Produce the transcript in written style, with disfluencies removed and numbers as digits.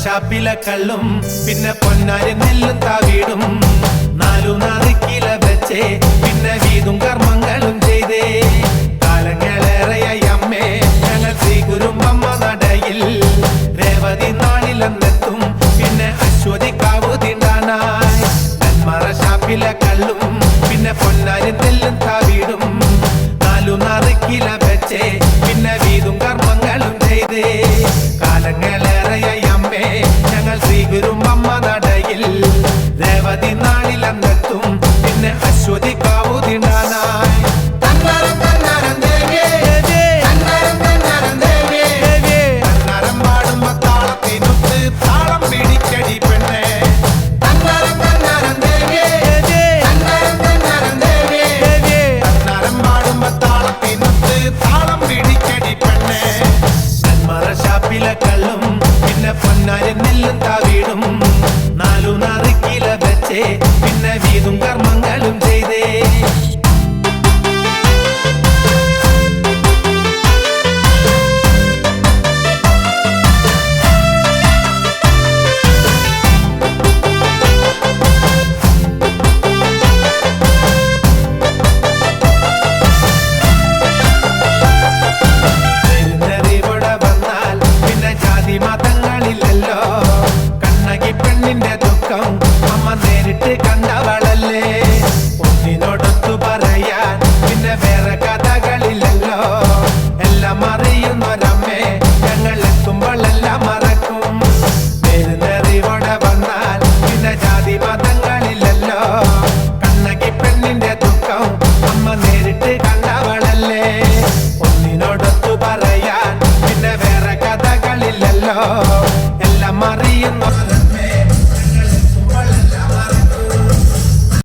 ഷാപ്പിലെ കള്ളും പിന്നെ പൊന്നാരി നെല്ലും താവീടും 4 കില വെച്ചേ പിന്നെ വീതും കർമ്മങ്ങളും ചെയ്തേ കാലങ്ങളേറെയായി അമ്മേ ഞങ്ങൾ ശ്രീ കുരുമ്പമ്മ നടയിൽ രേവതി നാളിലെന്നെത്തും പിന്നെ അശ്വതിക്കാവു തിണ്ടാനായി നെന്മറ ഷാപ്പിലെ കള്ളും പിന്നെ പൊന്നാരി നെല്ലും താവീടും 4 കില വെച്ചേ പിന്നെ വീതും കർമ്മങ്ങളും ചെയ്തേ കാലങ്ങളേറെയായി അമ്മേ ഞങ്ങൾ ശ്രീ കുരുമ്പമ്മ നടയിൽ രേവതി നാളിലെന്നെത്തും പിന്നെ അശ്വതിക്കാവു തിണ്ടാനായി കള്ളും പിന്നെ പൊന്നാരി നെല്ലും താവീടും 4 കില വെച്ചേ പിന്നെ വീതും കർമ്മങ്ങളും ചെയ്തേ മതങ്ങളില്ലല്ലോ കണ്ണകി പെണ്ണിന്റെ ദുഃഖം അമ്മ നേരിട്ട് കണ്ടവളല്ലേ ഒന്നിനോടൊത്തു പറയാൻ പിന്നെ വേറെ കഥകളില്ലല്ലോ എല്ലാം അറിയുന്നൊരമ്മേ ഞങ്ങൾ എത്തുമ്പോഴെല്ലാം മറക്കും നേരിനറിവോടെ വന്നാൽ പിന്നെ ജാതി മതങ്ങളില്ലല്ലോ കണ്ണകി പെണ്ണിന്റെ ദുഃഖം അമ്മ നേരിട്ട് കണ്ടവളല്ലേ ഒന്നിനോടൊത്തു പറയാൻ പിന്നെ വേറെ കഥകളില്ലല്ലോ എല്ലാം അറിയുന്ന